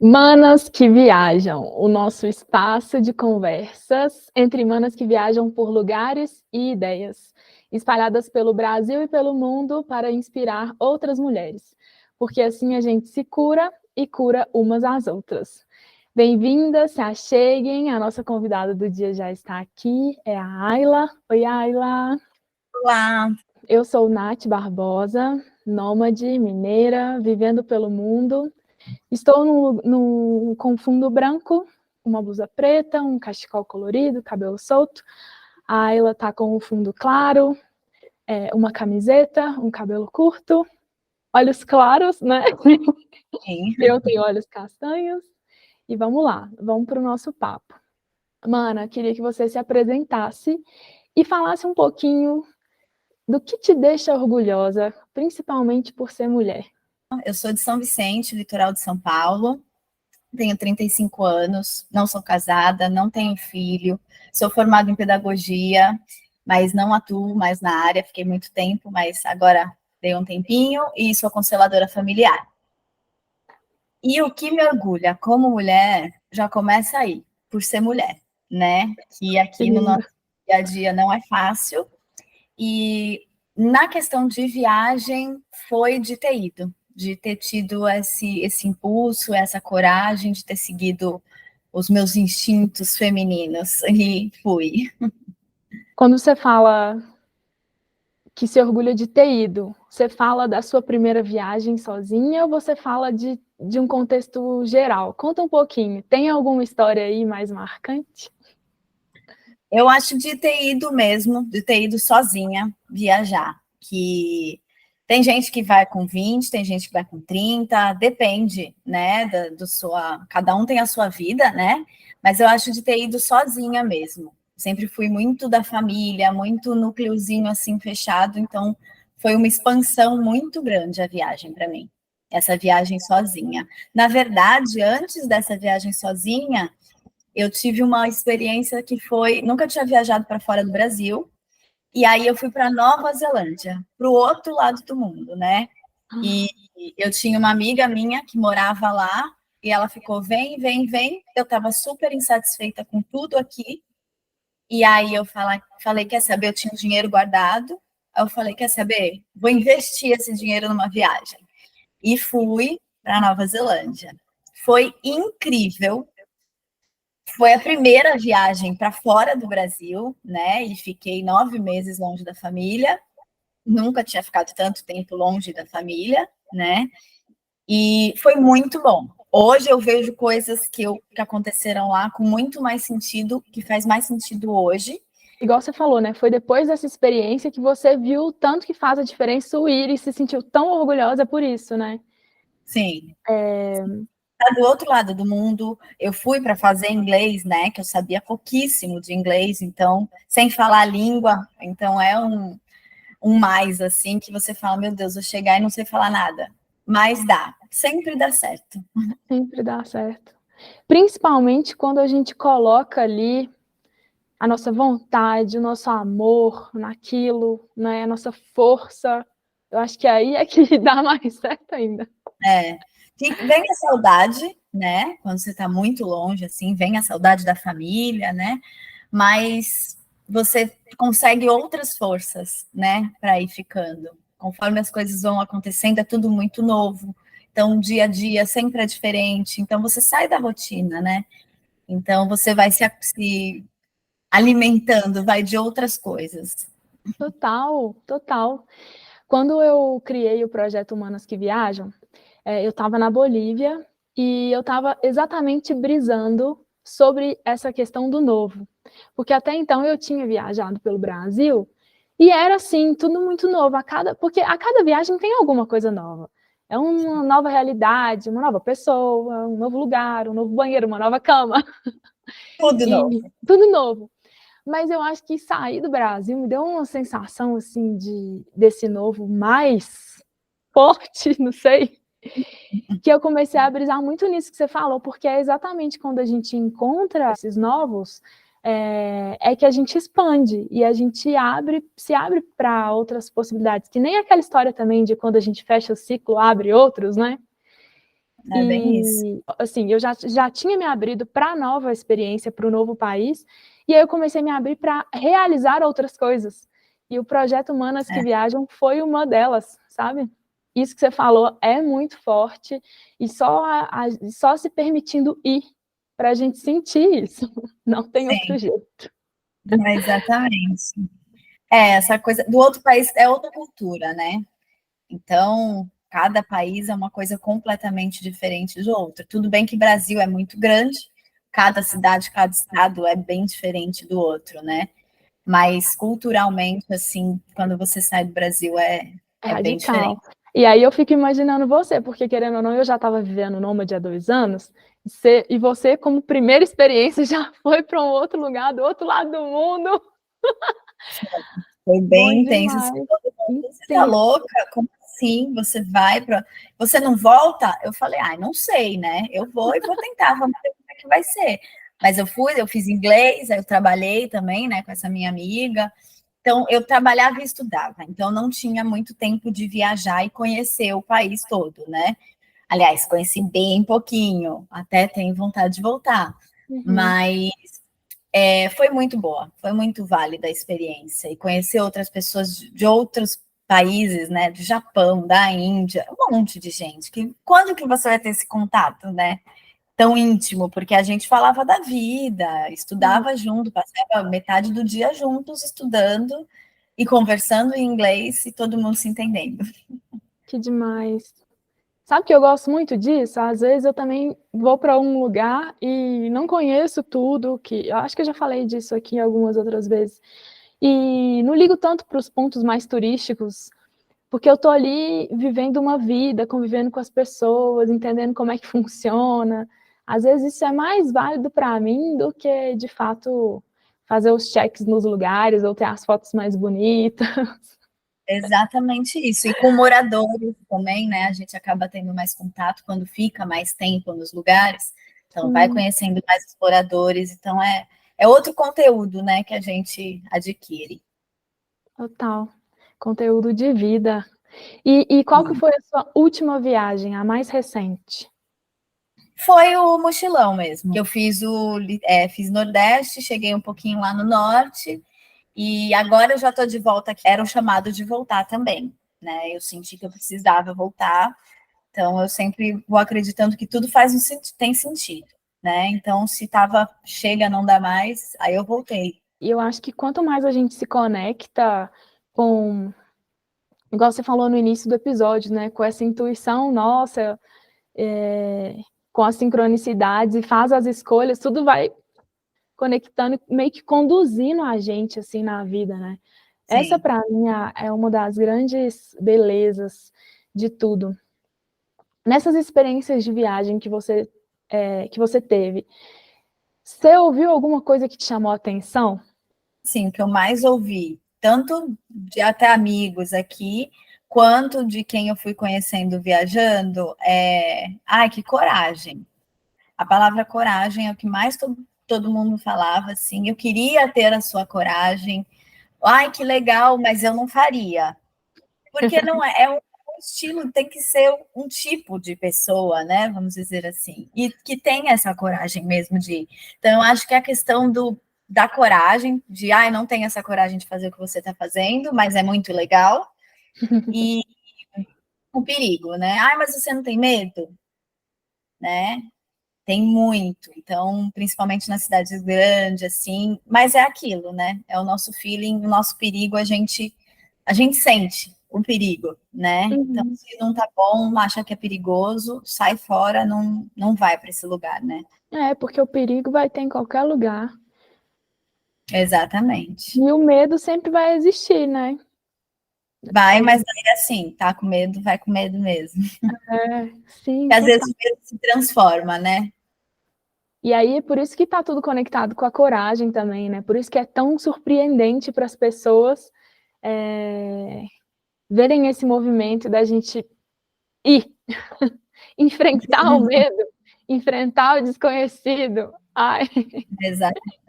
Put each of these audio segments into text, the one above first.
Manas que Viajam, o nosso espaço de conversas entre manas que viajam por lugares e ideias, espalhadas pelo Brasil e pelo mundo para inspirar outras mulheres, porque assim a gente se cura e cura umas às outras. Bem-vindas, se acheguem, a nossa convidada do dia já está aqui, é a Ayla. Oi, Ayla. Olá. Eu sou Nath Barbosa, nômade, mineira, vivendo pelo mundo. Estou com fundo branco, uma blusa preta, um cachecol colorido, cabelo solto. A Ayla está com o fundo claro, uma camiseta, um cabelo curto, olhos claros, né? Sim. Eu tenho olhos castanhos. E vamos lá, vamos para o nosso papo. Mana, queria que você se apresentasse e falasse um pouquinho do que te deixa orgulhosa, principalmente por ser mulher. Eu sou de São Vicente, litoral de São Paulo, tenho 35 anos, não sou casada, não tenho filho, sou formada em pedagogia, mas não atuo mais na área, fiquei muito tempo, mas agora dei um tempinho e sou consteladora familiar. E o que me orgulha como mulher já começa aí, por ser mulher, né? Que aqui no nosso dia a dia não é fácil. E na questão de viagem, foi de ter ido, de ter tido esse impulso, essa coragem de ter seguido os meus instintos femininos. E fui. Quando você fala que se orgulha de ter ido, você fala da sua primeira viagem sozinha ou você fala de um contexto geral? Conta um pouquinho. Tem alguma história aí mais marcante? Eu acho de ter ido mesmo, de ter ido sozinha viajar, que tem gente que vai com 20, tem gente que vai com 30, depende, né, cada um tem a sua vida, né, mas eu acho de ter ido sozinha mesmo. Sempre fui muito da família, muito núcleozinho assim fechado, então foi uma expansão muito grande a viagem para mim, essa viagem sozinha. Na verdade, antes dessa viagem sozinha, eu tive uma experiência que foi, nunca tinha viajado para fora do Brasil, e aí eu fui para Nova Zelândia, para o outro lado do mundo, né? E eu tinha uma amiga minha que morava lá, e ela ficou, vem, vem, vem. Eu estava super insatisfeita com tudo aqui, e aí eu falei, quer saber, eu tinha um dinheiro guardado, aí eu falei, quer saber, vou investir esse dinheiro numa viagem. E fui para Nova Zelândia. Foi incrível. Foi a primeira viagem para fora do Brasil, né? E fiquei 9 meses longe da família. Nunca tinha ficado tanto tempo longe da família, né? E foi muito bom. Hoje eu vejo coisas que aconteceram lá com muito mais sentido, que faz mais sentido hoje. Igual você falou, né? Foi depois dessa experiência que você viu o tanto que faz a diferença o ir e se sentiu tão orgulhosa por isso, né? Sim. Tá do outro lado do mundo, eu fui para fazer inglês, né? Que eu sabia pouquíssimo de inglês, então, sem falar a língua, então é um mais, assim, que você fala, meu Deus, vou chegar e não sei falar nada. Mas dá, sempre dá certo. Sempre dá certo. Principalmente quando a gente coloca ali a nossa vontade, o nosso amor naquilo, né? A nossa força. Eu acho que aí é que dá mais certo ainda. É. Vem a saudade, né? Quando você está muito longe, assim, vem a saudade da família, né? Mas você consegue outras forças, né? Para ir ficando. Conforme as coisas vão acontecendo, é tudo muito novo. Então, dia a dia sempre é diferente. Então, você sai da rotina, né? Então, você vai se alimentando, vai de outras coisas. Total, total. Quando eu criei o projeto Humanas que Viajam, eu estava na Bolívia e eu estava exatamente brisando sobre essa questão do novo. Porque até então eu tinha viajado pelo Brasil e era assim, tudo muito novo. Porque a cada viagem tem alguma coisa nova. É uma nova realidade, uma nova pessoa, um novo lugar, um novo banheiro, uma nova cama. Tudo novo. E tudo novo. Mas eu acho que sair do Brasil me deu uma sensação assim desse novo mais forte, não sei, que eu comecei a brisar muito nisso que você falou, porque é exatamente quando a gente encontra esses novos, é que a gente expande e a gente se abre para outras possibilidades, que nem aquela história também de quando a gente fecha o ciclo, abre outros, né? É bem isso. E, assim, eu já tinha me abrido para a nova experiência, para o novo país, e aí eu comecei a me abrir para realizar outras coisas. E o projeto Humanas que Viajam foi uma delas, sabe? Isso que você falou é muito forte, e só se permitindo ir para a gente sentir isso. Não tem outro Sim, jeito. exatamente. Essa coisa do outro país é outra cultura, né? Então, cada país é uma coisa completamente diferente do outro. Tudo bem que o Brasil é muito grande, cada cidade, cada estado é bem diferente do outro, né? Mas culturalmente, assim, quando você sai do Brasil É é bem radical. diferente. E aí eu fico imaginando você, porque querendo ou não, eu já estava vivendo nômade há 2 anos, e você, como primeira experiência, já foi para um outro lugar, do outro lado do mundo. Foi Bom bem intenso. Assim, demais. todo mundo, você tá Intenso. louca? Como assim? Você vai para. Você não volta? Eu falei, ai, não sei, né? Eu vou e vou tentar, vamos ver como é que vai ser. Mas eu fui, eu fiz inglês, aí eu trabalhei também, né, com essa minha amiga. Então, eu trabalhava e estudava, então não tinha muito tempo de viajar e conhecer o país todo, né? Aliás, conheci bem pouquinho, até tenho vontade de voltar. Uhum. Mas foi muito boa, foi muito válida a experiência. E conhecer outras pessoas de outros países, né? Do Japão, da Índia, um monte de gente. Quando que você vai ter esse contato, né? Tão íntimo, porque a gente falava da vida, estudava junto, passava metade do dia juntos estudando e conversando em inglês e todo mundo se entendendo. Que demais. Sabe que eu gosto muito disso? Às vezes eu também vou para um lugar e não conheço tudo, que eu acho que eu já falei disso aqui algumas outras vezes. E não ligo tanto para os pontos mais turísticos, porque eu tô ali vivendo uma vida, convivendo com as pessoas, entendendo como é que funciona. Às vezes isso é mais válido para mim do que, de fato, fazer os checks nos lugares ou ter as fotos mais bonitas. Exatamente isso. E com moradores também, né? A gente acaba tendo mais contato quando fica mais tempo nos lugares. Então, vai Sim, conhecendo mais os moradores. Então, é outro conteúdo, né, que a gente adquire. total. Conteúdo de vida. E qual que foi a sua última viagem, a mais recente? Foi o mochilão mesmo. Eu fiz Nordeste, cheguei um pouquinho lá no Norte, e agora eu já estou de volta aqui. Era um chamado de voltar também, né? Eu senti que eu precisava voltar, então eu sempre vou acreditando que tudo tem sentido, né? Então, se tava chega, não dá mais, aí eu voltei. E eu acho que quanto mais a gente se conecta com, igual você falou no início do episódio, né, com essa intuição nossa, é, com as sincronicidades e faz as escolhas, tudo vai conectando, meio que conduzindo a gente assim na vida, né? Essa Sim. para mim é uma das grandes belezas de tudo. Nessas experiências de viagem que você teve, você ouviu alguma coisa que te chamou a atenção? Sim, o que eu mais ouvi, tanto de até amigos aqui, quanto de quem eu fui conhecendo viajando, ai, que coragem. A palavra coragem é o que mais todo mundo falava, assim, eu queria ter a sua coragem. Ai, que legal, mas eu não faria. Porque não é um estilo, tem que ser um tipo de pessoa, né? Vamos dizer assim. E que tem essa coragem mesmo de ir. Então, eu acho que a questão da coragem, de não tem essa coragem de fazer o que você está fazendo, mas é muito legal. E o perigo, né? Ai, mas você não tem medo? Né? Tem muito. Então, principalmente nas cidades grandes, assim, mas é aquilo, né? É o nosso feeling, o nosso perigo, a gente sente o perigo, né? Então, Uhum. se não tá bom, acha que é perigoso, sai fora, não vai para esse lugar, né? É, porque o perigo vai ter em qualquer lugar. Exatamente. E o medo sempre vai existir, né? Vai, mas daí assim, tá com medo, vai com medo mesmo. Sim, E às vezes total. o medo se transforma, né? E aí, é por isso que tá tudo conectado com a coragem também, né? Por isso que é tão surpreendente para as pessoas é, verem esse movimento da gente ir, enfrentar o medo, enfrentar o desconhecido. Ai, Exatamente.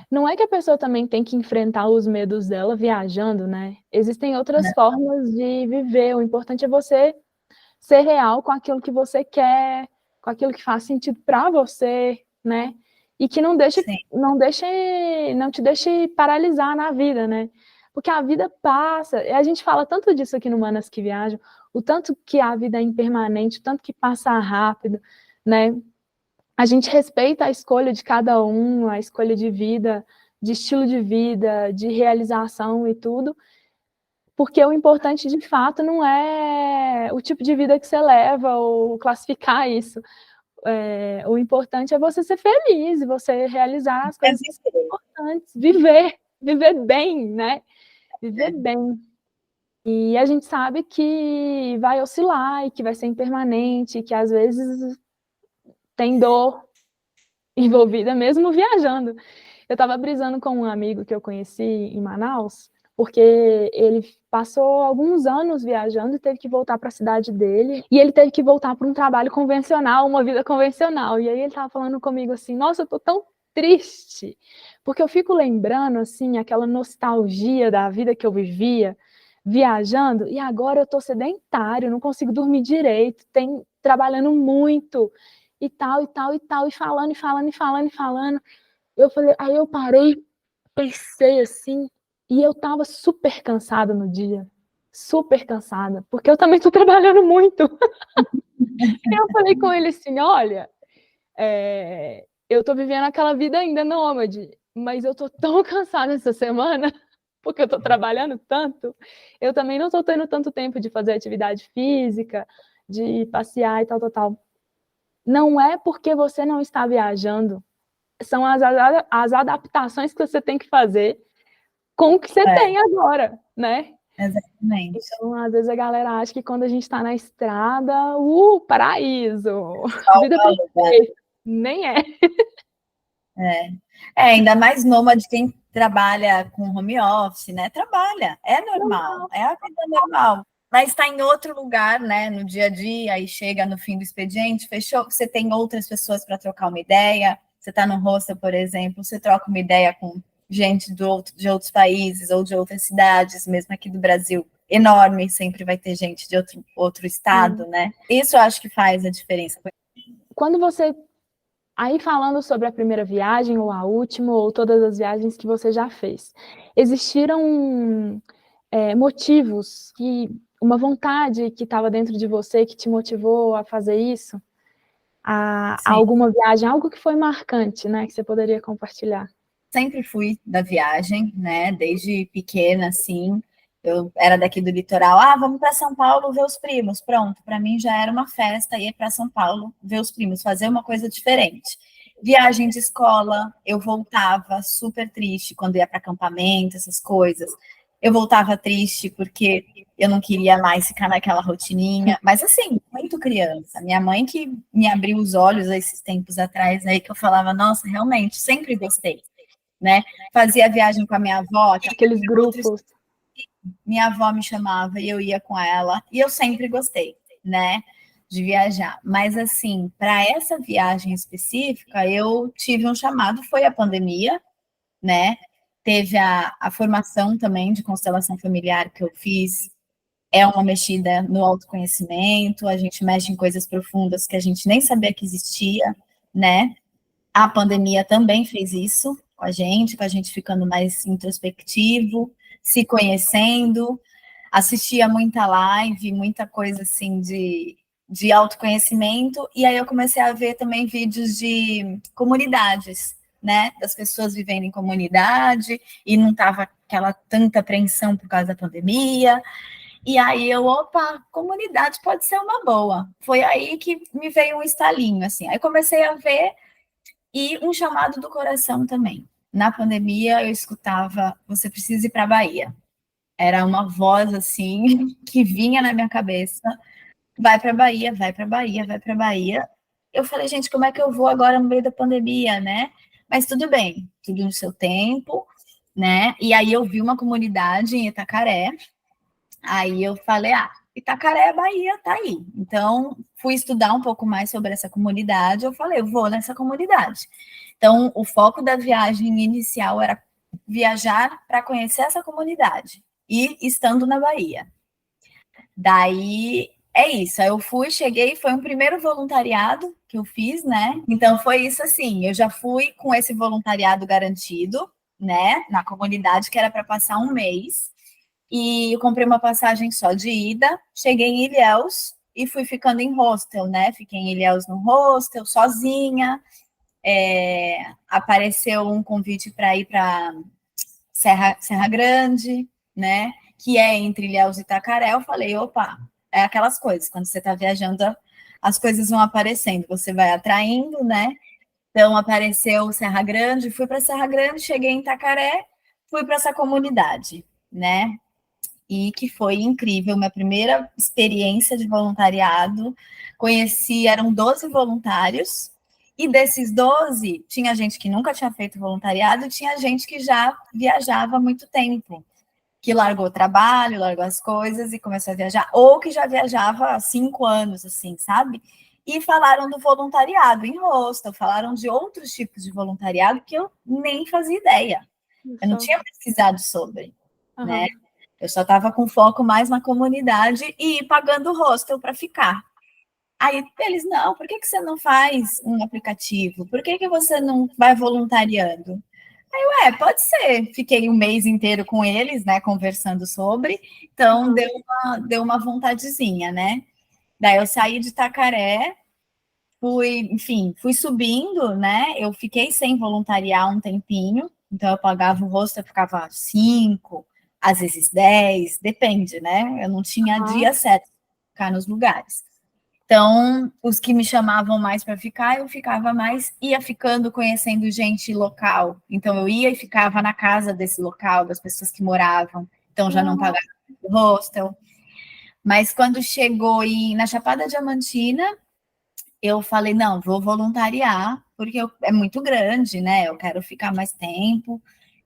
não é que a pessoa também tem que enfrentar os medos dela viajando, né? Existem outras formas de viver. O importante é você ser real com aquilo que você quer, com aquilo que faz sentido para você, né? E que não te deixe paralisar na vida, né? Porque a vida passa, e a gente fala tanto disso aqui no Manas que Viajam, o tanto que a vida é impermanente, o tanto que passa rápido, né? A gente respeita a escolha de cada um, a escolha de vida, de estilo de vida, de realização e tudo, porque o importante, de fato, não é o tipo de vida que você leva ou classificar isso. O importante é você ser feliz, você realizar as coisas que são importantes, viver bem, né? Viver bem. E a gente sabe que vai oscilar e que vai ser impermanente, que às vezes tem dor envolvida mesmo viajando. Eu estava brisando com um amigo que eu conheci em Manaus, porque ele passou alguns anos viajando e teve que voltar para a cidade dele, e ele teve que voltar para um trabalho convencional, uma vida convencional. E aí ele estava falando comigo assim: nossa, eu tô tão triste, porque eu fico lembrando assim aquela nostalgia da vida que eu vivia viajando, e agora eu tô sedentário, não consigo dormir direito, trabalhando muito e tal, e tal, e tal, e falando, e falando, e falando, e falando. Eu falei, aí eu parei, pensei assim, e eu tava super cansada no dia, super cansada, porque eu também tô trabalhando muito. Eu falei com ele assim, olha, eu tô vivendo aquela vida ainda nômade, mas eu tô tão cansada essa semana, porque eu tô trabalhando tanto, eu também não tô tendo tanto tempo de fazer atividade física, de passear e tal, tal, tal. Não é porque você não está viajando, são as adaptações que você tem que fazer com o que você tem agora, né? Exatamente. Então, às vezes a galera acha que quando a gente está na estrada, paraíso, vida perfeita. Nem é. Ainda mais nômade quem trabalha com home office, né? Trabalha, é normal, é a vida normal. Mas está em outro lugar, né? No dia a dia, aí chega no fim do expediente, fechou, você tem outras pessoas para trocar uma ideia. Você está no hostel, por exemplo, você troca uma ideia com gente de outros países ou de outras cidades, mesmo aqui do Brasil, enorme, sempre vai ter gente de outro estado, né? Isso eu acho que faz a diferença. Quando você... Aí falando sobre a primeira viagem, ou a última, ou todas as viagens que você já fez, existiram motivos, uma vontade que estava dentro de você, que te motivou a fazer isso? A alguma viagem, algo que foi marcante, né, que você poderia compartilhar? Sempre fui da viagem, né? Desde pequena, assim. Eu era daqui do litoral. Ah, vamos para São Paulo ver os primos. Pronto, para mim já era uma festa ir para São Paulo ver os primos, fazer uma coisa diferente. Viagem de escola, eu voltava super triste quando ia para acampamento, essas coisas. Eu voltava triste porque eu não queria mais ficar naquela rotininha. Mas assim, muito criança. Minha mãe que me abriu os olhos esses tempos atrás, aí que eu falava, nossa, realmente, sempre gostei. Né? Fazia viagem com a minha avó. Aqueles grupos. Minha avó me chamava e eu ia com ela. E eu sempre gostei, né? De viajar. Mas, assim, para essa viagem específica, eu tive um chamado, foi a pandemia, né? Teve a formação também de constelação familiar que eu fiz. É uma mexida no autoconhecimento, a gente mexe em coisas profundas que a gente nem sabia que existia, né? A pandemia também fez isso com a gente ficando mais introspectivo, se conhecendo, assistia muita live, muita coisa assim de autoconhecimento, e aí eu comecei a ver também vídeos de comunidades, né, das pessoas vivendo em comunidade, e não tava aquela tanta apreensão por causa da pandemia, e aí opa, comunidade pode ser uma boa. Foi aí que me veio um estalinho, assim, aí comecei a ver. E um chamado do coração também. Na pandemia, eu escutava: você precisa ir para a Bahia. Era uma voz assim que vinha na minha cabeça: vai para a Bahia, vai para a Bahia, vai para a Bahia. Eu falei, gente, como é que eu vou agora no meio da pandemia, né? Mas tudo bem, tudo no seu tempo, né? E aí eu vi uma comunidade em Itacaré. Aí eu falei, Itacaré, Bahia, tá aí. Então, fui estudar um pouco mais sobre essa comunidade. Eu falei, eu vou nessa comunidade. Então, o foco da viagem inicial era viajar para conhecer essa comunidade e estando na Bahia. Daí, é isso. Aí eu fui, cheguei, foi um primeiro voluntariado que eu fiz, né? Então foi isso assim, eu já fui com esse voluntariado garantido, né? Na comunidade, que era para passar um mês. E eu comprei uma passagem só de ida, cheguei em Ilhéus e fui ficando em hostel, né? Fiquei em Ilhéus no hostel, sozinha. Apareceu um convite para ir para Serra Grande, né? Que é entre Ilhéus e Itacaré. Eu falei, opa, é aquelas coisas, quando você está viajando, as coisas vão aparecendo, você vai atraindo, né? Então apareceu Serra Grande, fui para Serra Grande, cheguei em Itacaré, fui para essa comunidade, né? E que foi incrível, minha primeira experiência de voluntariado. Conheci, eram 12 voluntários, e desses 12, tinha gente que nunca tinha feito voluntariado, e tinha gente que já viajava há muito tempo, que largou o trabalho, largou as coisas e começou a viajar, ou que já viajava há 5 anos, assim, sabe? E falaram do voluntariado em hostel, falaram de outros tipos de voluntariado que eu nem fazia ideia. Eu não tinha pesquisado sobre, né? Eu só estava com foco mais na comunidade e pagando hostel para ficar. Aí eles, não, por que você não faz um aplicativo? Por que você não vai voluntariando? Pode ser. Fiquei um mês inteiro com eles, né, conversando sobre. Então, deu uma vontadezinha, né? Daí eu saí de Itacaré, fui subindo, né? Eu fiquei sem voluntariar um tempinho. Então, eu pagava o rosto, eu ficava 5, às vezes 10, depende, né? Eu não tinha dia certo para ficar nos lugares. Então, os que me chamavam mais para ficar, eu ficava mais, ia ficando, conhecendo gente local. Então, eu ia e ficava na casa desse local, das pessoas que moravam. Então, já não pagava o hostel. Mas quando chegou na Chapada Diamantina, eu falei, não, vou voluntariar, porque é muito grande, né? Eu quero ficar mais tempo.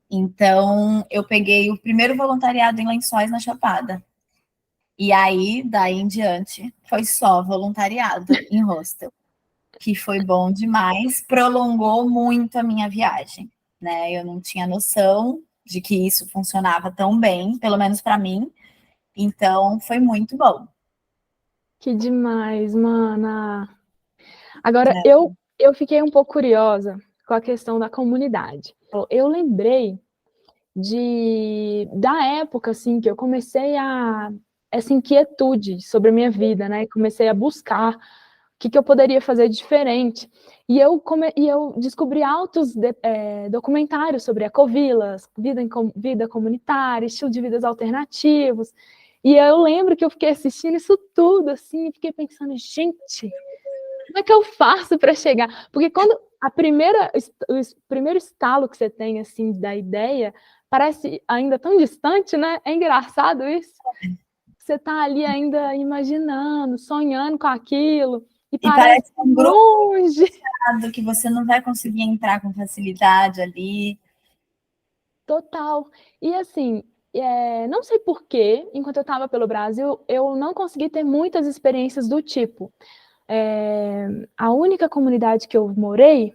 Então, eu peguei o primeiro voluntariado em Lençóis, na Chapada. E aí, daí em diante, foi só voluntariado em hostel, que foi bom demais, prolongou muito a minha viagem, né? Eu não tinha noção de que isso funcionava tão bem, pelo menos para mim, então foi muito bom. Que demais, mana. Agora, eu fiquei um pouco curiosa com a questão da comunidade. Eu lembrei da época, assim, que eu comecei essa inquietude sobre a minha vida, né? Comecei a buscar o que eu poderia fazer diferente. E eu descobri altos documentários sobre ecovilas, vida comunitária, estilo de vidas alternativos. E eu lembro que eu fiquei assistindo isso tudo, assim, e fiquei pensando, gente, como é que eu faço para chegar? Porque quando o primeiro estalo que você tem, assim, da ideia, parece ainda tão distante, né? É engraçado isso. Você está ali ainda imaginando, sonhando com aquilo, e parece um longe. Grupo que você não vai conseguir entrar com facilidade ali. Total. E assim, não sei porquê, enquanto eu estava pelo Brasil, eu não consegui ter muitas experiências do tipo. A única comunidade que eu morei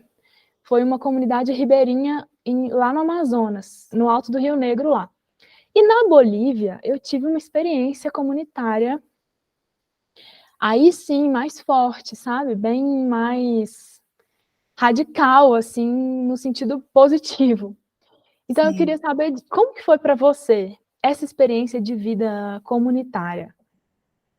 foi uma comunidade ribeirinha lá no Amazonas, no alto do Rio Negro lá. E na Bolívia, eu tive uma experiência comunitária, aí sim, mais forte, sabe? Bem mais radical, assim, no sentido positivo. Então, eu queria saber como que foi para você essa experiência de vida comunitária.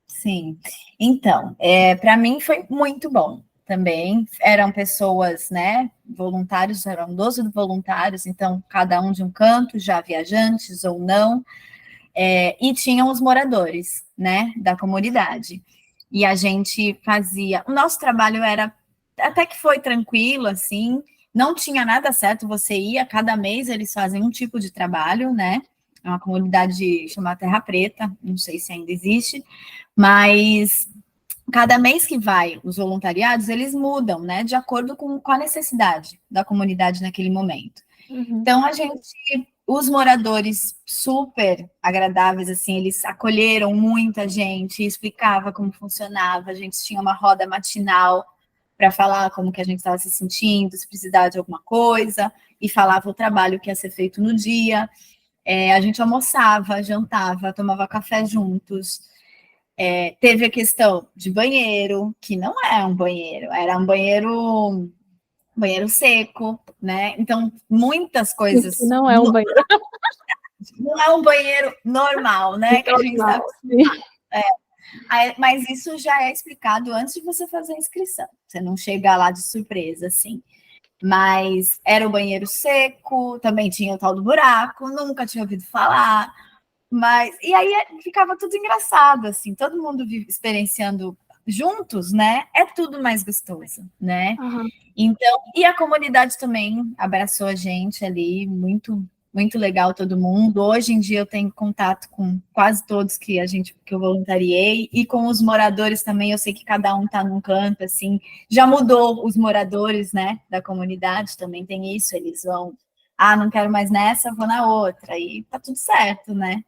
Sim. Então, para mim foi muito bom também. Eram pessoas, né, voluntários, eram 12 voluntários, então cada um de um canto, já viajantes ou não, e tinham os moradores, né, da comunidade. E a gente fazia. O nosso trabalho era até que foi tranquilo, assim, não tinha nada certo, você ia, cada mês eles fazem um tipo de trabalho, né? É uma comunidade chamada Terra Preta, não sei se ainda existe, mas cada mês que vai os voluntariados, eles mudam, né, de acordo com a necessidade da comunidade naquele momento. Então, os moradores super agradáveis, assim, eles acolheram muita gente, explicava como funcionava, a gente tinha uma roda matinal para falar como que a gente estava se sentindo, se precisava de alguma coisa, e falava o trabalho que ia ser feito no dia. A gente almoçava, jantava, tomava café juntos. Teve a questão de banheiro, que não é um banheiro, era um banheiro seco, né? Então, muitas coisas. Não é um banheiro Não é um banheiro normal, né? Que a gente normal. mas isso já é explicado antes de você fazer a inscrição. Você não chega lá de surpresa, assim. Mas era o banheiro seco, também tinha o tal do buraco, nunca tinha ouvido falar. Mas e aí ficava tudo engraçado, assim, todo mundo experienciando juntos, né? É tudo mais gostoso, né? Uhum. Então, e a comunidade também abraçou a gente ali, muito muito legal todo mundo. Hoje em dia eu tenho contato com quase todos que eu voluntariei e com os moradores também. Eu sei que cada um está num canto, assim. Já mudou os moradores, né, da comunidade, também tem isso. Eles vão, não quero mais nessa, vou na outra. E tá tudo certo, né?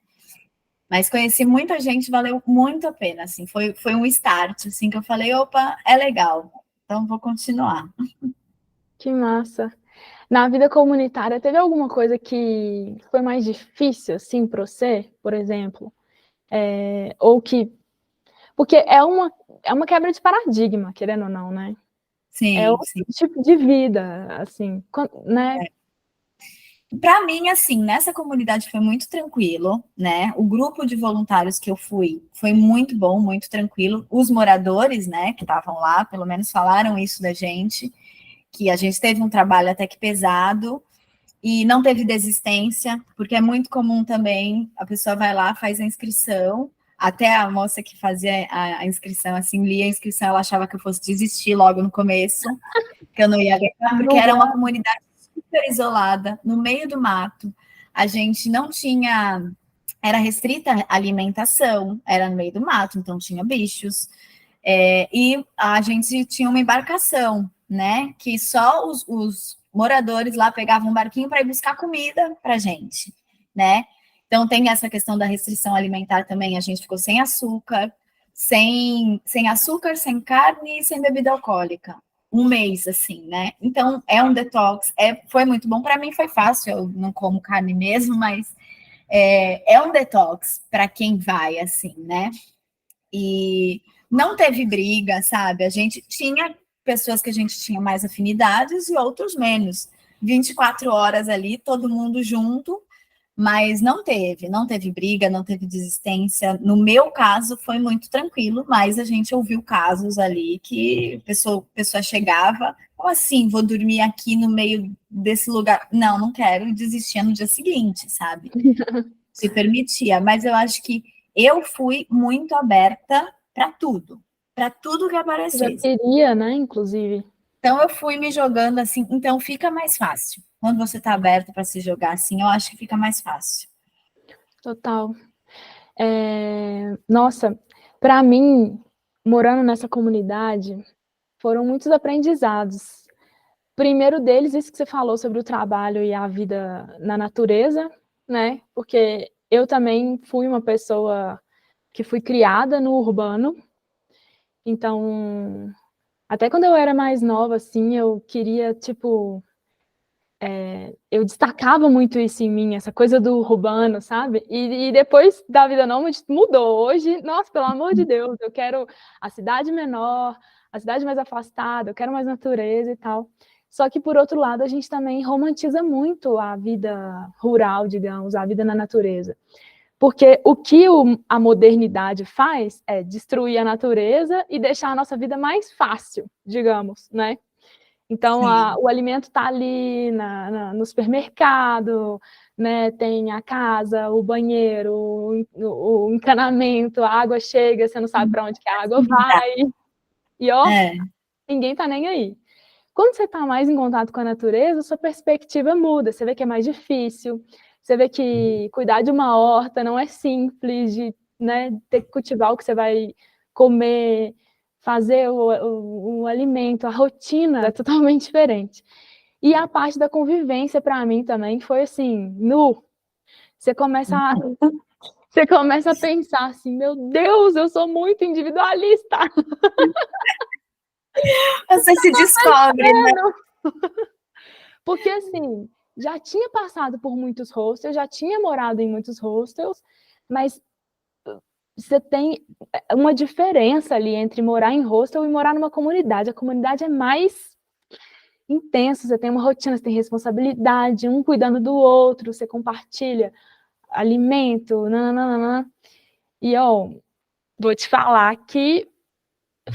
Mas conheci muita gente, valeu muito a pena, assim, foi um start, assim, que eu falei, opa, é legal, então vou continuar. Que massa. Na vida comunitária, teve alguma coisa que foi mais difícil, assim, para você, por exemplo? Ou que... Porque é uma quebra de paradigma, querendo ou não, né? É Sim, outro sim. tipo de vida, assim, né? Para mim, assim, nessa comunidade foi muito tranquilo, né? O grupo de voluntários que eu fui foi muito bom, muito tranquilo. Os moradores, né, que estavam lá, pelo menos falaram isso da gente, que a gente teve um trabalho até que pesado e não teve desistência, porque é muito comum também, a pessoa vai lá, faz a inscrição, até a moça que fazia a inscrição, assim, lia a inscrição, ela achava que eu fosse desistir logo no começo, que eu não ia ganhar, porque era uma comunidade super isolada, no meio do mato. A gente não tinha, era restrita a alimentação, era no meio do mato, então tinha bichos. E a gente tinha uma embarcação, né? Que só os moradores lá pegavam um barquinho para ir buscar comida para a gente, né? Então tem essa questão da restrição alimentar também. A gente ficou sem açúcar, sem açúcar, sem carne e sem bebida alcoólica. Um mês, assim, né? Então, é um detox. Foi muito bom. Para mim foi fácil, eu não como carne mesmo, mas é um detox para quem vai, assim, né? E não teve briga, sabe? A gente tinha pessoas que a gente tinha mais afinidades e outros menos. 24 horas ali, todo mundo junto, mas não teve briga, não teve desistência. No meu caso, foi muito tranquilo, mas a gente ouviu casos ali que a pessoa chegava, como assim, vou dormir aqui no meio desse lugar? Não, não quero, e desistia no dia seguinte, sabe? Se permitia, mas eu acho que eu fui muito aberta para tudo que Já aparecesse. queria, né, inclusive. Então eu fui me jogando assim, então fica mais fácil. Quando você está aberto para se jogar assim, eu acho que fica mais fácil. Total. Nossa, para mim, morando nessa comunidade, foram muitos aprendizados. Primeiro deles, isso que você falou sobre o trabalho e a vida na natureza, né? Porque eu também fui uma pessoa que fui criada no urbano, então, até quando eu era mais nova, assim, eu queria, tipo, eu destacava muito isso em mim, essa coisa do urbano, sabe? E depois da vida nômade mudou. Hoje, nossa, pelo amor de Deus, eu quero a cidade menor, a cidade mais afastada, eu quero mais natureza e tal. Só que, por outro lado, a gente também romantiza muito a vida rural, digamos, a vida na natureza. Porque o que a modernidade faz é destruir a natureza e deixar a nossa vida mais fácil, digamos, né? Então, o alimento está ali no supermercado, né? Tem a casa, o banheiro, o encanamento, a água chega, você não sabe para onde que a água vai. E, ninguém está nem aí. Quando você está mais em contato com a natureza, sua perspectiva muda. Você vê que é mais difícil, você vê que cuidar de uma horta não é simples, de, né, ter que cultivar o que você vai comer, fazer o alimento, a rotina é totalmente diferente. E a parte da convivência, para mim, também foi assim, você começa a pensar assim, meu Deus, eu sou muito individualista. Você se descobre, né? Porque, assim, já tinha passado por muitos hostels, já tinha morado em muitos hostels, mas você tem uma diferença ali entre morar em hostel e morar numa comunidade. A comunidade é mais intensa, você tem uma rotina, você tem responsabilidade, um cuidando do outro, você compartilha alimento, nananana. E, vou te falar que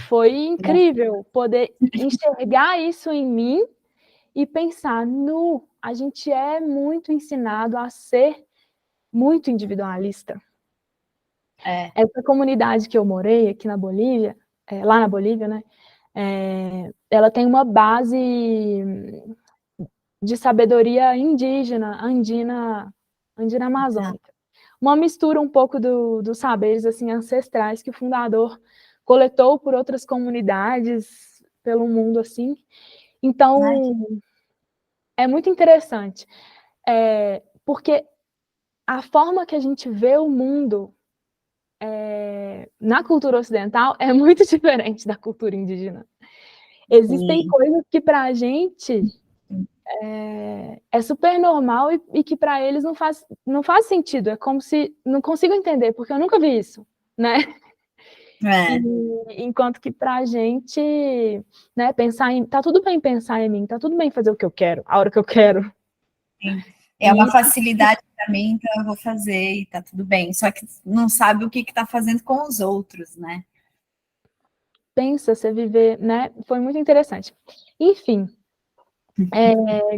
foi incrível poder enxergar isso em mim e pensar, a gente é muito ensinado a ser muito individualista. Essa comunidade que eu morei aqui na Bolívia, lá na Bolívia, né, ela tem uma base de sabedoria indígena, andina amazônica. Uma mistura um pouco dos saberes assim, ancestrais que o fundador coletou por outras comunidades pelo mundo, assim. Então, é muito interessante, porque a forma que a gente vê o mundo na cultura ocidental é muito diferente da cultura indígena. Existem coisas que para a gente é super normal e que para eles não faz sentido. É como se não consigo entender, porque eu nunca vi isso, né? Enquanto que para a gente, né, tá tudo bem pensar em mim, tá tudo bem fazer o que eu quero, a hora que eu quero. Sim. É uma facilidade para mim, então eu vou fazer e tá tudo bem. Só que não sabe o que está fazendo com os outros, né? Pensa, você viver, né? Foi muito interessante. Enfim,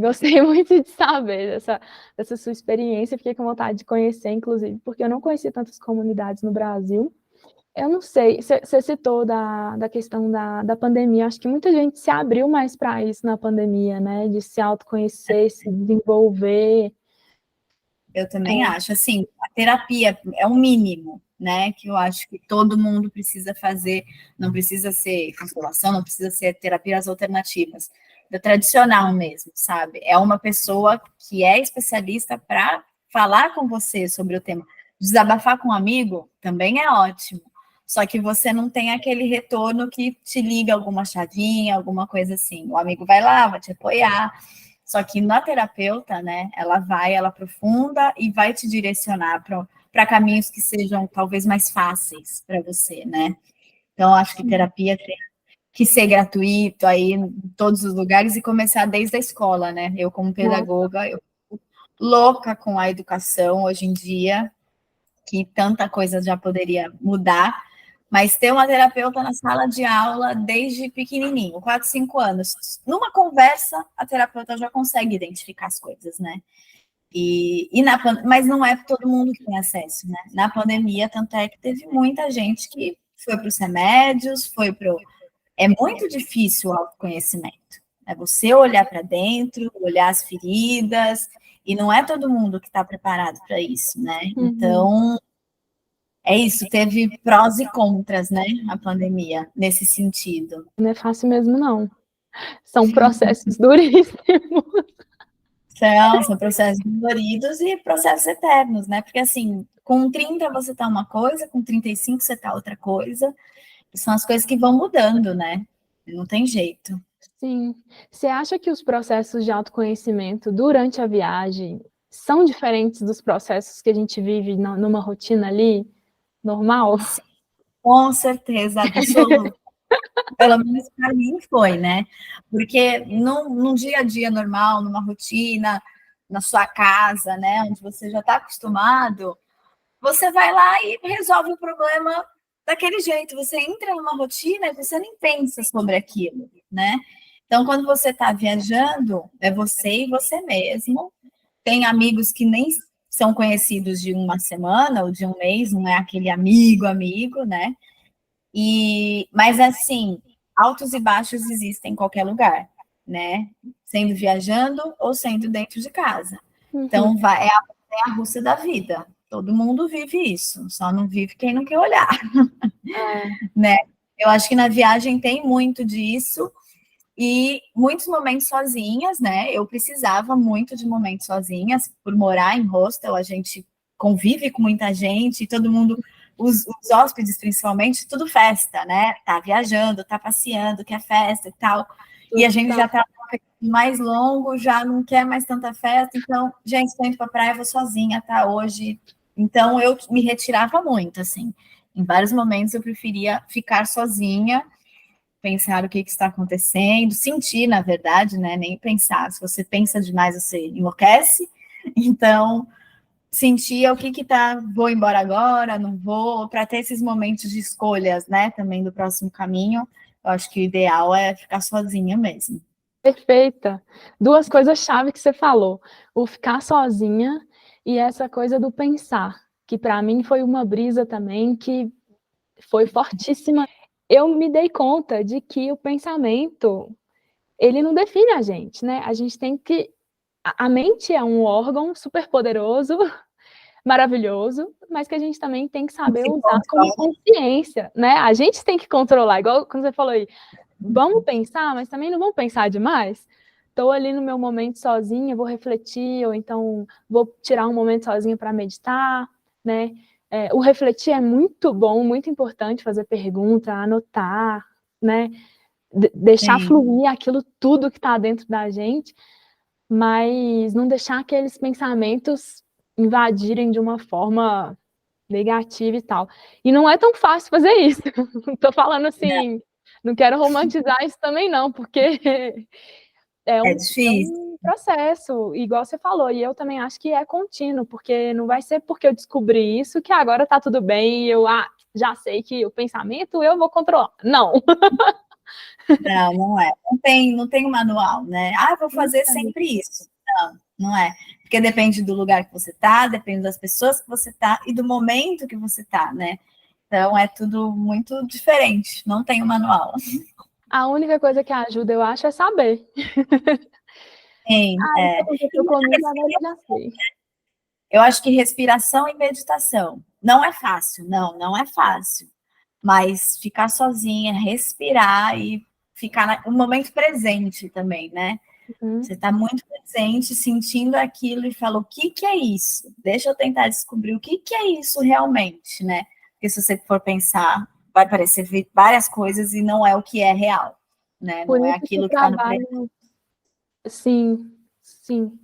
gostei muito de saber dessa sua experiência, fiquei com vontade de conhecer, inclusive, porque eu não conhecia tantas comunidades no Brasil. Eu não sei, você citou da questão da pandemia, acho que muita gente se abriu mais para isso na pandemia, né? De se autoconhecer, se desenvolver. Eu também acho, assim, a terapia é o mínimo, né, que eu acho que todo mundo precisa fazer, não precisa ser constelação, não precisa ser terapias alternativas, do tradicional mesmo, sabe? É uma pessoa que é especialista para falar com você sobre o tema. Desabafar com um amigo também é ótimo, só que você não tem aquele retorno que te liga alguma chavinha, alguma coisa assim. O amigo vai lá, vai te apoiar. Só que na terapeuta, né, ela aprofunda e vai te direcionar para caminhos que sejam talvez mais fáceis para você, né? Então, acho que terapia tem que ser gratuito aí em todos os lugares e começar desde a escola, né? Eu, como pedagoga, eu fico louca com a educação hoje em dia, que tanta coisa já poderia mudar, mas ter uma terapeuta na sala de aula desde pequenininho, 4, 5 anos, numa conversa, a terapeuta já consegue identificar as coisas, né? Mas não é todo mundo que tem acesso, né? Na pandemia, tanto é que teve muita gente que foi para os remédios, É muito difícil o autoconhecimento. É você olhar para dentro, olhar as feridas, e não é todo mundo que está preparado para isso, né? Então, é isso, teve prós e contras, né, a pandemia, nesse sentido. Não é fácil mesmo, não. São processos duríssimos. São processos doloridos e processos eternos, né? Porque, assim, com 30 você tá uma coisa, com 35 você tá outra coisa. São as coisas que vão mudando, né? Não tem jeito. Sim. Você acha que os processos de autoconhecimento durante a viagem são diferentes dos processos que a gente vive numa rotina ali, normal? Sim, com certeza, absoluta. Pelo menos para mim foi, né? Porque num dia a dia normal, numa rotina, na sua casa, né, onde você já está acostumado, você vai lá e resolve o problema daquele jeito. Você entra numa rotina e você nem pensa sobre aquilo, né? Então, quando você está viajando, é você e você mesmo. Tem amigos que nem são conhecidos de uma semana ou de um mês, não é aquele amigo, né? Mas assim, altos e baixos existem em qualquer lugar, né? Sendo viajando ou sendo dentro de casa. Então, é a Rússia da vida. Todo mundo vive isso, só não vive quem não quer olhar, né? Eu acho que na viagem tem muito disso e muitos momentos sozinhas, né? Eu precisava muito de momentos sozinhas, por morar em hostel, a gente convive com muita gente, todo mundo, os hóspedes principalmente, tudo festa, né? Tá viajando, tá passeando, quer festa e tal. E a gente já tá mais longo, já não quer mais tanta festa, então, gente, tô indo pra praia, vou sozinha, tá? Hoje. Então, eu me retirava muito, assim. Em vários momentos eu preferia ficar sozinha, pensar o que está acontecendo, sentir, na verdade, né? Nem pensar. Se você pensa demais, você enlouquece. Então, sentir o que tá, vou embora agora, não vou, para ter esses momentos de escolhas, né? Também do próximo caminho. Eu acho que o ideal é ficar sozinha mesmo. Perfeita. Duas coisas-chave que você falou: o ficar sozinha e essa coisa do pensar, que para mim foi uma brisa também que foi fortíssima. Eu me dei conta de que o pensamento, ele não define a gente, né? A gente tem que... A mente é um órgão super poderoso, maravilhoso, mas que a gente também tem que saber usar como consciência, né? A gente tem que controlar, igual quando você falou aí, vamos pensar, mas também não vamos pensar demais. Estou ali no meu momento sozinha, vou refletir, ou então vou tirar um momento sozinha para meditar, né? O refletir é muito bom, muito importante, fazer pergunta, anotar, né? Deixar Sim. fluir aquilo tudo que está dentro da gente, mas não deixar aqueles pensamentos invadirem de uma forma negativa e tal. E não é tão fácil fazer isso. Estou falando assim, não quero romantizar isso também não, porque é difícil. um processo, igual você falou, e eu também acho que é contínuo, porque não vai ser porque eu descobri isso que agora tá tudo bem e eu já sei que o pensamento eu vou controlar. Não. Não é. Não tem um manual, né? Vou fazer sempre isso. Não é. Porque depende do lugar que você tá, depende das pessoas que você tá e do momento que você tá, né? Então é tudo muito diferente, não tem um manual. A única coisa que ajuda, eu acho, é saber. Sim, Isso aconteceu comigo, agora eu já sei. Eu acho que respiração e meditação. Não é fácil, não é fácil. Mas ficar sozinha, respirar e ficar no momento presente também, né? Você está muito presente, sentindo aquilo e fala, o que que é isso? Deixa eu tentar descobrir o que que é isso realmente, né? Porque se você for pensar, vai parecer várias coisas e não é o que é real, né? Por Não é isso que o aquilo que está no presente. trabalho... Sim, sim.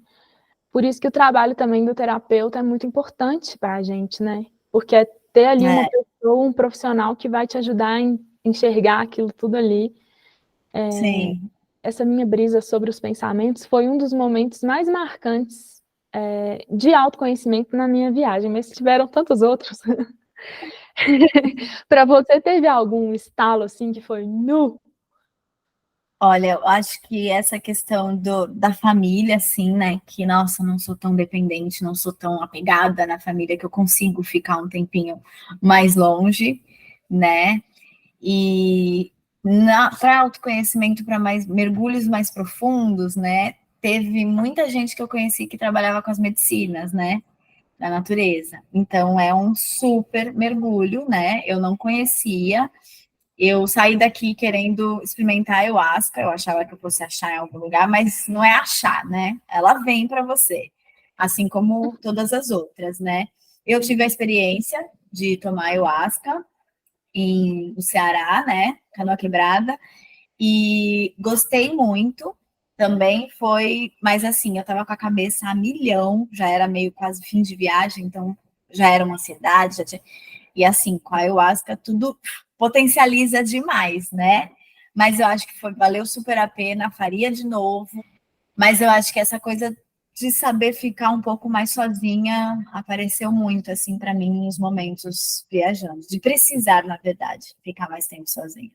Por isso que o trabalho também do terapeuta é muito importante para a gente, né? Porque é ter ali uma pessoa, um profissional que vai te ajudar a enxergar aquilo tudo ali. Sim. Essa minha brisa sobre os pensamentos foi um dos momentos mais marcantes de autoconhecimento na minha viagem, mas tiveram tantos outros. Para você, teve algum estalo assim que foi nu? Olha, eu acho que essa questão da família, assim, né? Que, nossa, não sou tão dependente, não sou tão apegada na família que eu consigo ficar um tempinho mais longe, né? E para autoconhecimento, para mais mergulhos mais profundos, né? Teve muita gente que eu conheci que trabalhava com as medicinas, né? Da natureza. Então é um super mergulho, né? Eu não conhecia. Eu saí daqui querendo experimentar a ayahuasca, eu achava que eu fosse achar em algum lugar, mas não é achar, né? Ela vem para você, assim como todas as outras, né? Eu tive a experiência de tomar ayahuasca no Ceará, né? Canoa Quebrada, e gostei muito. Também foi, mas assim, eu tava com a cabeça a milhão, já era meio quase fim de viagem, então já era uma ansiedade, e assim, com a ayahuasca tudo potencializa demais, né? Mas eu acho que valeu super a pena, faria de novo. Mas eu acho que essa coisa de saber ficar um pouco mais sozinha apareceu muito assim para mim nos momentos viajando, de precisar, na verdade, ficar mais tempo sozinha.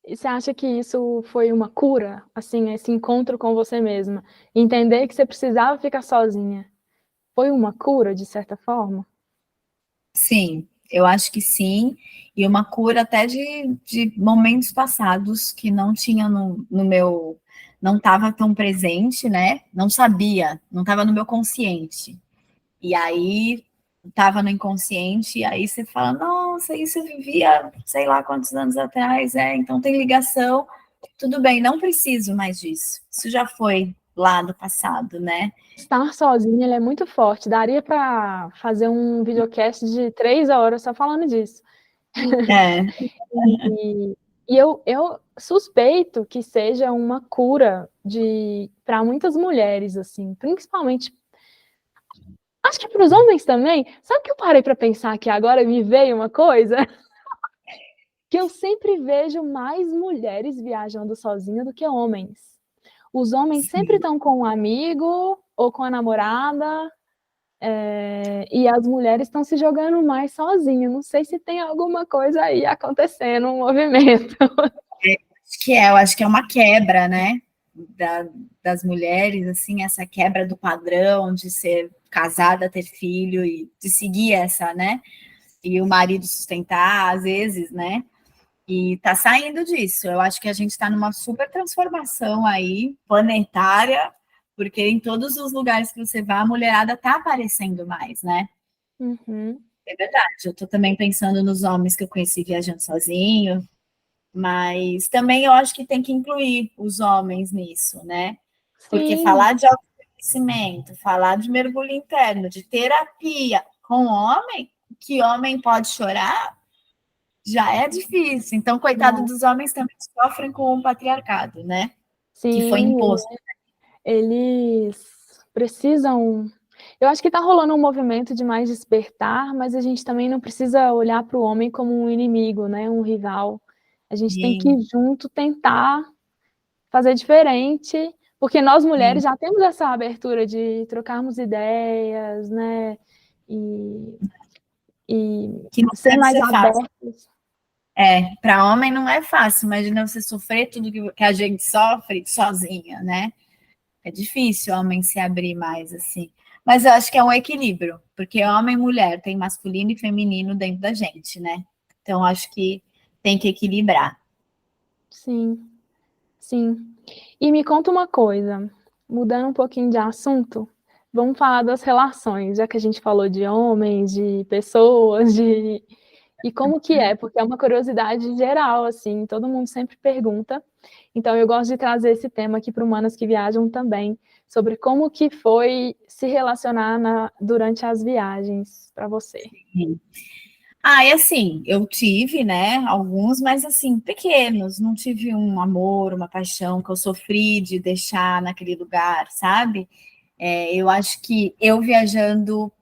E você acha que isso foi uma cura, assim, esse encontro com você mesma? Entender que você precisava ficar sozinha. Foi uma cura, de certa forma? Sim, eu acho que sim, e uma cura até de momentos passados que não tinha no meu, não estava tão presente, né? Não sabia, não estava no meu consciente. E aí estava no inconsciente, e aí você fala, nossa, isso eu vivia sei lá quantos anos atrás, então tem ligação, tudo bem, não preciso mais disso. Isso já foi lá do passado, né? Estar sozinha, ele é muito forte. Daria para fazer um videocast de 3 horas só falando disso. É, E, e eu suspeito que seja uma cura para muitas mulheres, assim, principalmente Acho que para os homens também. Sabe que eu parei para pensar que agora me veio uma coisa? Que eu sempre vejo mais mulheres viajando sozinha do que homens. Os homens sempre Sim. estão com um amigo ou com a namorada, e as mulheres estão se jogando mais sozinhas. Não sei se tem alguma coisa aí acontecendo, um movimento. Eu acho que é uma quebra, né? Das mulheres, assim, essa quebra do padrão de ser casada, ter filho e de seguir essa, né? E o marido sustentar, às vezes, né? E tá saindo disso. Eu acho que a gente está numa super transformação aí, planetária, porque em todos os lugares que você vá, a mulherada tá aparecendo mais, né? Uhum. É verdade. Eu tô também pensando nos homens que eu conheci viajando sozinho, mas também eu acho que tem que incluir os homens nisso, né? Porque Sim, falar de autoconhecimento, falar de mergulho interno, de terapia com homem, que homem pode chorar, já é difícil. Então, coitado não. dos homens também sofrem com o patriarcado, né? Que foi Sim, imposto. eles precisam. Eu acho que está rolando um movimento de mais despertar, mas a gente também não precisa olhar para o homem como um inimigo, né? Um rival. A gente tem que Sim, junto tentar fazer diferente, porque nós mulheres sim. já temos essa abertura de trocarmos ideias, né? E, e Que não ser deve mais ser fácil. abertos. Para homem não é fácil. Imagina você sofrer tudo que a gente sofre sozinha, né? É difícil o homem se abrir mais assim. Mas eu acho que é um equilíbrio, porque homem e mulher tem masculino e feminino dentro da gente, né? Então acho que tem que equilibrar. Sim, sim. E me conta uma coisa, mudando um pouquinho de assunto, vamos falar das relações, já que a gente falou de homens, de pessoas, de e como que é, porque é uma curiosidade geral, assim, todo mundo sempre pergunta. Então eu gosto de trazer esse tema aqui para Humanas que Viajam também, sobre como que foi se relacionar durante as viagens para você. E assim, eu tive, né, alguns, mas assim, pequenos, não tive um amor, uma paixão que eu sofri de deixar naquele lugar, sabe? Eu acho que eu viajando,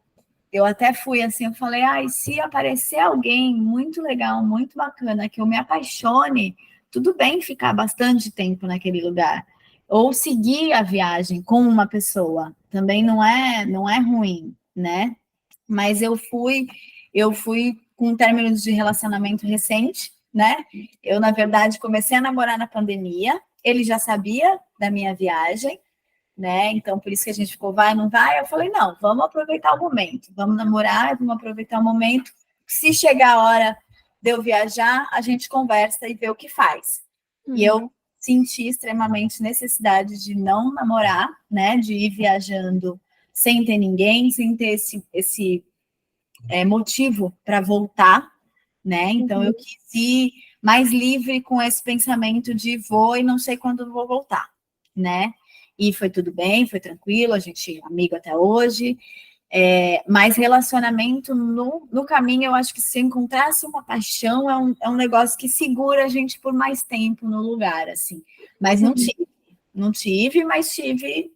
eu até fui assim, eu falei, se aparecer alguém muito legal, muito bacana, que eu me apaixone, tudo bem ficar bastante tempo naquele lugar. Ou seguir a viagem com uma pessoa, também não é ruim, né? Mas eu fui com términos de relacionamento recente, né? Eu, na verdade, comecei a namorar na pandemia, ele já sabia da minha viagem, né? Então, por isso que a gente ficou, vai, não vai? Eu falei, não, vamos aproveitar o momento, vamos namorar, vamos aproveitar o momento. Se chegar a hora de eu viajar, a gente conversa e vê o que faz. E Uhum. eu senti extremamente necessidade de não namorar, né? De ir viajando sem ter ninguém, sem ter esse motivo para voltar, né? Então eu Uhum. quis ir mais livre com esse pensamento de vou e não sei quando vou voltar, né? E foi tudo bem, foi tranquilo, a gente é amigo até hoje. Mas relacionamento no caminho, eu acho que se encontrasse uma paixão, é um negócio que segura a gente por mais tempo no lugar, assim. Mas Sim. não tive, mas tive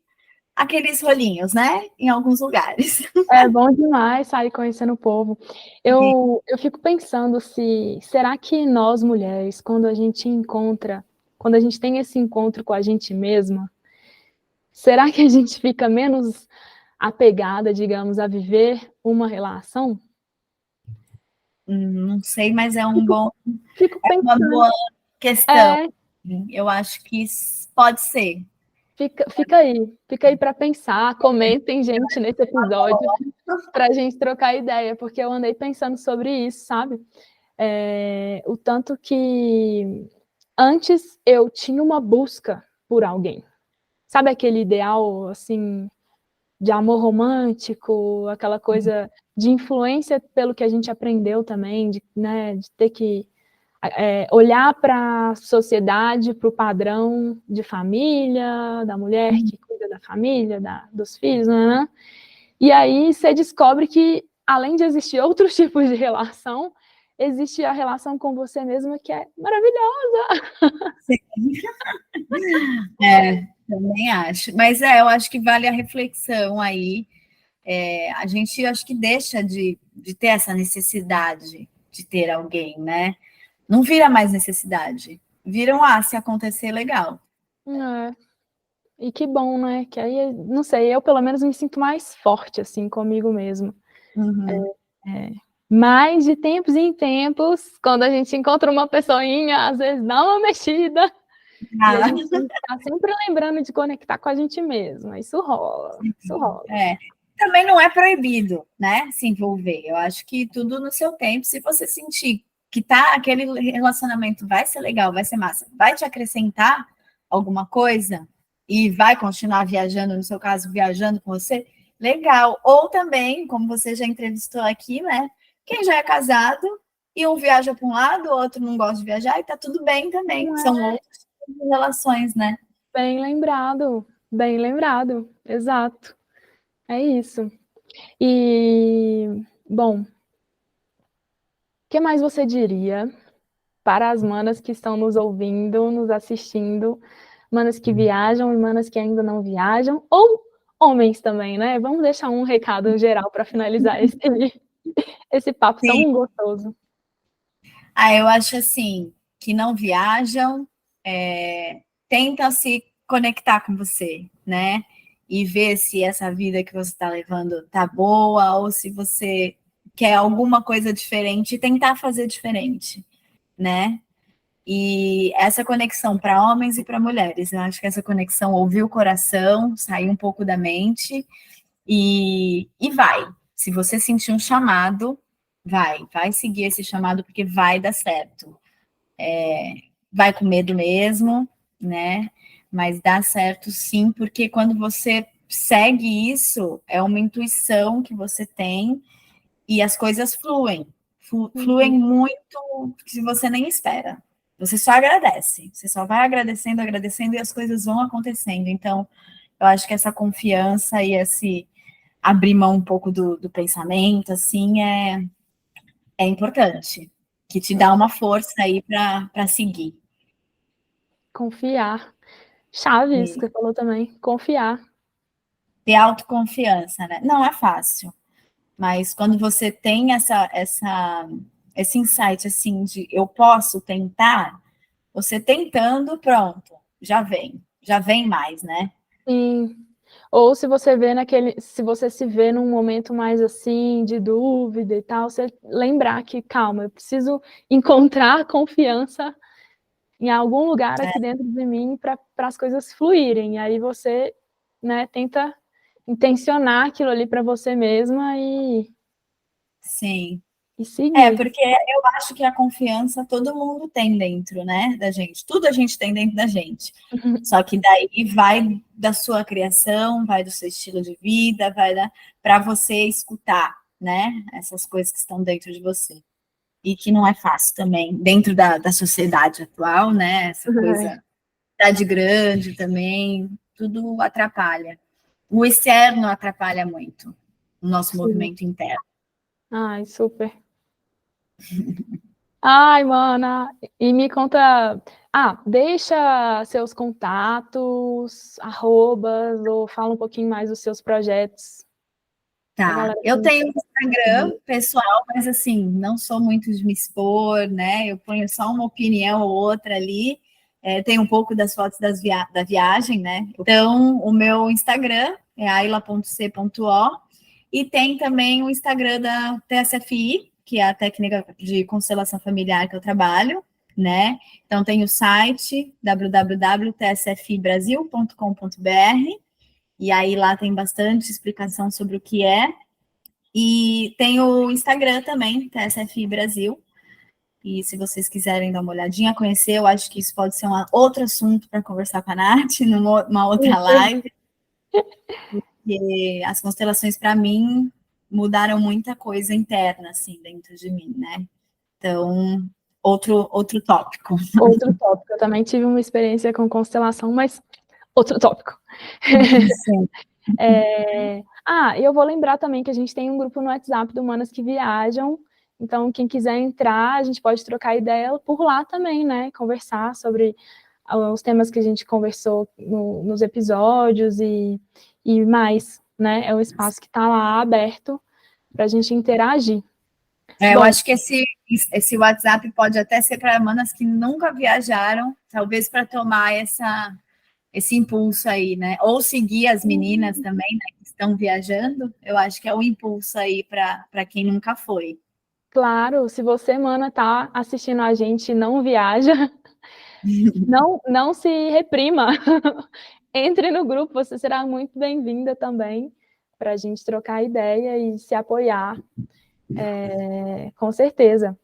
aqueles rolinhos, né? Em alguns lugares. É bom demais sair conhecendo o povo. Eu fico pensando se será que nós mulheres, quando a gente tem esse encontro com a gente mesma, será que a gente fica menos apegada, digamos, a viver uma relação? Não sei, mas Fico, fico uma pensando. boa questão. É, Eu acho que pode ser. fica aí para pensar. Comentem, gente, nesse episódio, para a gente trocar ideia, porque eu andei pensando sobre isso, sabe? O tanto que antes eu tinha uma busca por alguém. Sabe aquele ideal, assim, de amor romântico, aquela coisa de influência pelo que a gente aprendeu também, né, de ter que olhar para a sociedade, para o padrão de família, da mulher que cuida da família, dos filhos, né? E aí você descobre que, além de existir outros tipos de relação, existe a relação com você mesma que é maravilhosa. Também acho. Mas eu acho que vale a reflexão aí, a gente acho que deixa de ter essa necessidade de ter alguém, né? Não vira mais necessidade. Viram, se acontecer, legal. E que bom, né? Que aí, não sei, eu pelo menos me sinto mais forte, assim, comigo mesmo. Uhum. Mas de tempos em tempos, quando a gente encontra uma pessoinha, às vezes dá uma mexida, e a gente tá sempre lembrando de conectar com a gente mesma. Isso rola, isso rola. Também não é proibido, né, se envolver. Eu acho que tudo no seu tempo, se você sentir que aquele relacionamento vai ser legal, vai ser massa, vai te acrescentar alguma coisa e vai continuar viajando, no seu caso, viajando com você, legal. Ou também, como você já entrevistou aqui, né, quem já é casado e um viaja para um lado, o outro não gosta de viajar, e tá tudo bem também. São outros tipos de relações, né? Bem lembrado, exato. É isso. E, bom, o que mais você diria para as manas que estão nos ouvindo, nos assistindo, manas que viajam e manas que ainda não viajam, ou homens também, né? Vamos deixar um recado geral para finalizar esse papo tão gostoso. Eu acho assim, que não viajam, tenta se conectar com você, né? E ver se essa vida que você está levando tá boa, ou se você quer alguma coisa diferente e tentar fazer diferente, né? E essa conexão para homens e para mulheres, eu acho que essa conexão ouvir o coração, sair um pouco da mente e vai. Se você sentir um chamado, vai seguir esse chamado, porque vai dar certo. Vai com medo mesmo, né? Mas dá certo sim, porque quando você segue isso, é uma intuição que você tem e as coisas fluem muito que você nem espera. Você só agradece, você só vai agradecendo e as coisas vão acontecendo. Então, eu acho que essa confiança e esse abrir mão um pouco do pensamento, assim, é importante, que te dá uma força aí para seguir. Confiar. Chave isso que você falou também, confiar. Ter autoconfiança, né? Não é fácil, mas quando você tem esse insight, assim, de eu posso tentar, você tentando, pronto, já vem mais, né? Sim. Ou se você se você se vê num momento mais assim, de dúvida e tal, você lembrar que, calma, eu preciso encontrar confiança em algum lugar aqui dentro de mim para as coisas fluírem. E aí você, né, tenta intencionar aquilo ali para você mesma Sim. e seguir. Porque eu acho que a confiança todo mundo tem dentro, né, da gente. Tudo a gente tem dentro da gente. Só que daí vai da sua criação, vai do seu estilo de vida, vai para você escutar, né, essas coisas que estão dentro de você. E que não é fácil também, dentro da sociedade atual, né, essa coisa, cidade grande também, tudo atrapalha. O externo atrapalha muito o nosso movimento interno. Ai, super. Ai, mana, e me conta. Deixa seus contatos, arrobas, ou fala um pouquinho mais dos seus projetos. Tá, eu tenho um Instagram pessoal, mas assim, não sou muito de me expor, né? Eu ponho só uma opinião ou outra ali. Tem um pouco das fotos da viagem, né? Então, o meu Instagram é aila.c.o e tem também o Instagram da TSFI, que é a técnica de constelação familiar que eu trabalho, né? Então, tem o site www.tsfibrasil.com.br e aí lá tem bastante explicação sobre o que é. E tem o Instagram também, TSFI Brasil. E se vocês quiserem dar uma olhadinha, conhecer, eu acho que isso pode ser outro assunto para conversar com a Nath, numa outra live. Porque as constelações, para mim, mudaram muita coisa interna, assim, dentro de mim, né? Então, outro tópico. Outro tópico. Eu também tive uma experiência com constelação, mas outro tópico. Sim. E eu vou lembrar também que a gente tem um grupo no WhatsApp do Humanas que Viajam. Então, quem quiser entrar, a gente pode trocar ideia por lá também, né? Conversar sobre os temas que a gente conversou nos episódios e mais. né? É um espaço que está lá aberto para a gente interagir. Eu acho que esse WhatsApp pode até ser para manas que nunca viajaram, talvez para tomar esse impulso aí, né? Ou seguir as meninas também, né, que estão viajando. Eu acho que é um impulso aí para quem nunca foi. Claro, se você, mana, tá assistindo a gente e não viaja, não se reprima. Entre no grupo, você será muito bem-vinda também para a gente trocar ideia e se apoiar, com certeza.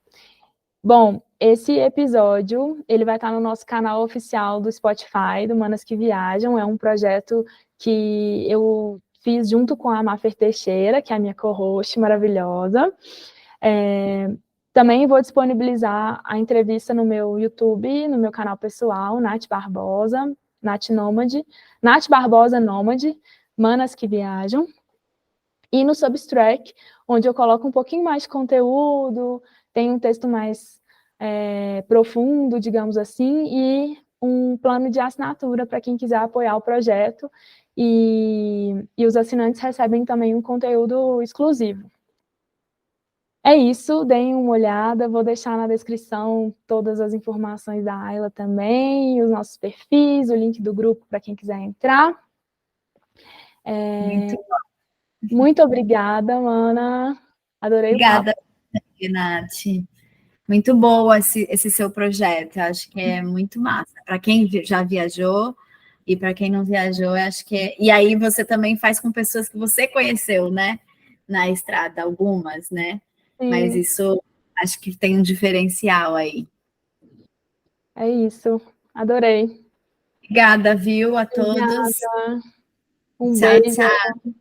Bom, esse episódio, ele vai estar no nosso canal oficial do Spotify, do Manas que Viajam. É um projeto que eu fiz junto com a Mafer Teixeira, que é a minha co-host maravilhosa. Também vou disponibilizar a entrevista no meu YouTube, no meu canal pessoal, Nath Barbosa, Nath Nômade, Nath Barbosa Nômade, Manas que Viajam. E no Substract, onde eu coloco um pouquinho mais de conteúdo, tem um texto mais profundo, digamos assim, e um plano de assinatura para quem quiser apoiar o projeto. E os assinantes recebem também um conteúdo exclusivo. É isso, deem uma olhada, vou deixar na descrição todas as informações da Ayla também, os nossos perfis, o link do grupo para quem quiser entrar. Muito obrigada, Mana. Adorei o papo. Obrigada, Nath. Muito boa esse seu projeto. Eu acho que é muito massa. Para quem já viajou e para quem não viajou, eu acho que é. E aí você também faz com pessoas que você conheceu, né? Na estrada, algumas, né? Sim. Mas isso acho que tem um diferencial aí. É isso. Adorei. Obrigada, viu, a todos. Obrigada. Um Tchau, beijo. tchau.